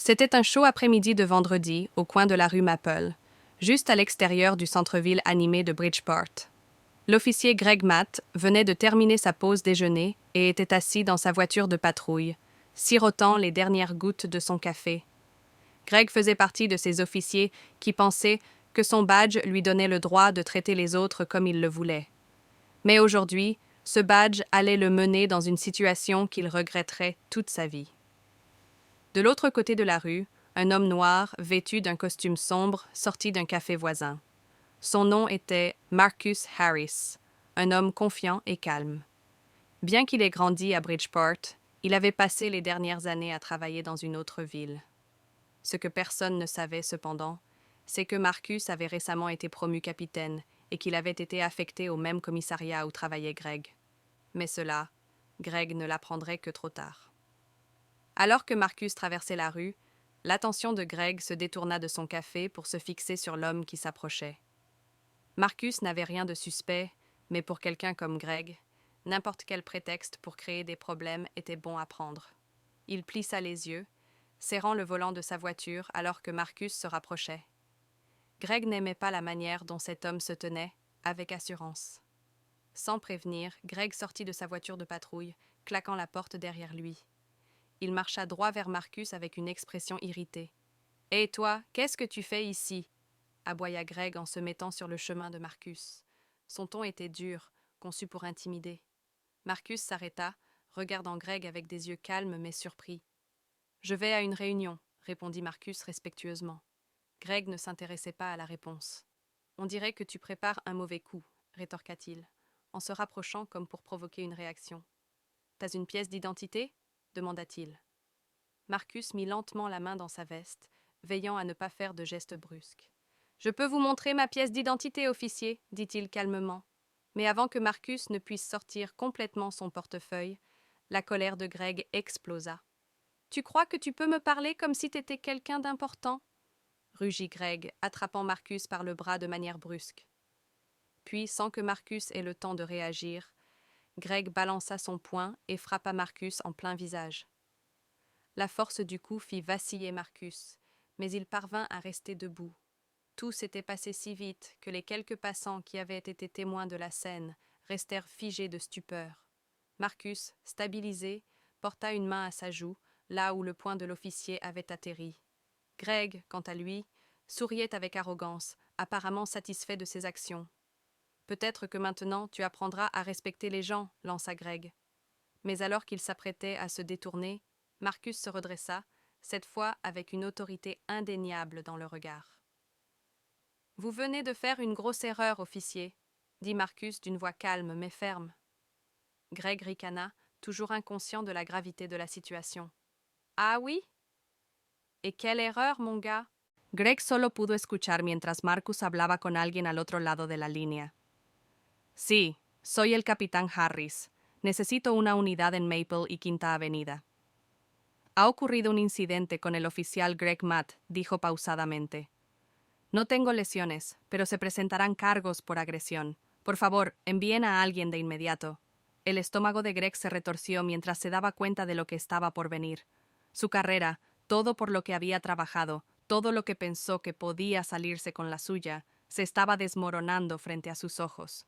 C'était un chaud après-midi de vendredi au coin de la rue Maple, juste à l'extérieur du centre-ville animé de Bridgeport. L'officier Greg Matt venait de terminer sa pause déjeuner et était assis dans sa voiture de patrouille, sirotant les dernières gouttes de son café. Greg faisait partie de ces officiers qui pensaient que son badge lui donnait le droit de traiter les autres comme il le voulait. Mais aujourd'hui, ce badge allait le mener dans une situation qu'il regretterait toute sa vie. De l'autre côté de la rue, un homme noir, vêtu d'un costume sombre, sortit d'un café voisin. Son nom était Marcus Harris, un homme confiant et calme. Bien qu'il ait grandi à Bridgeport, il avait passé les dernières années à travailler dans une autre ville. Ce que personne ne savait cependant, c'est que Marcus avait récemment été promu capitaine et qu'il avait été affecté au même commissariat où travaillait Greg. Mais cela, Greg ne l'apprendrait que trop tard. Alors que Marcus traversait la rue, l'attention de Greg se détourna de son café pour se fixer sur l'homme qui s'approchait. Marcus n'avait rien de suspect, mais pour quelqu'un comme Greg, n'importe quel prétexte pour créer des problèmes était bon à prendre. Il plissa les yeux, serrant le volant de sa voiture alors que Marcus se rapprochait. Greg n'aimait pas la manière dont cet homme se tenait, avec assurance. Sans prévenir, Greg sortit de sa voiture de patrouille, claquant la porte derrière lui. Il marcha droit vers Marcus avec une expression irritée. « Hé, toi, qu'est-ce que tu fais ici ?» aboya Greg en se mettant sur le chemin de Marcus. Son ton était dur, conçu pour intimider. Marcus s'arrêta, regardant Greg avec des yeux calmes mais surpris. « Je vais à une réunion, » répondit Marcus respectueusement. Greg ne s'intéressait pas à la réponse. « On dirait que tu prépares un mauvais coup, » rétorqua-t-il, en se rapprochant comme pour provoquer une réaction. « T'as une pièce d'identité ?» demanda-t-il. Marcus mit lentement la main dans sa veste, veillant à ne pas faire de gestes brusques. « Je peux vous montrer ma pièce d'identité, officier, » dit-il calmement. Mais avant que Marcus ne puisse sortir complètement son portefeuille, la colère de Greg explosa. « Tu crois que tu peux me parler comme si t'étais quelqu'un d'important ?» rugit Greg, attrapant Marcus par le bras de manière brusque. Puis, sans que Marcus ait le temps de réagir, Greg balança son poing et frappa Marcus en plein visage. La force du coup fit vaciller Marcus, mais il parvint à rester debout. Tout s'était passé si vite que les quelques passants qui avaient été témoins de la scène restèrent figés de stupeur. Marcus, stabilisé, porta une main à sa joue, là où le poing de l'officier avait atterri. Greg, quant à lui, souriait avec arrogance, apparemment satisfait de ses actions. « Peut-être que maintenant tu apprendras à respecter les gens, » lança Greg. Mais alors qu'il s'apprêtait à se détourner, Marcus se redressa, cette fois avec une autorité indéniable dans le regard. « Vous venez de faire une grosse erreur, officier, » dit Marcus d'une voix calme mais ferme. Greg ricana, toujours inconscient de la gravité de la situation. « Ah oui? Et quelle erreur, mon gars ?» Greg solo pudo escuchar mientras Marcus hablaba con alguien al otro lado de la línea. « Sí, soy el capitán Harris. Necesito una unidad en Maple y Quinta Avenida. » Ha ocurrido un incidente con el oficial Greg Matt, dijo pausadamente. No tengo lesiones, pero se presentarán cargos por agresión. Por favor, envíen a alguien de inmediato. El estómago de Greg se retorció mientras se daba cuenta de lo que estaba por venir. Su carrera, todo por lo que había trabajado, todo lo que pensó que podía salirse con la suya, se estaba desmoronando frente a sus ojos.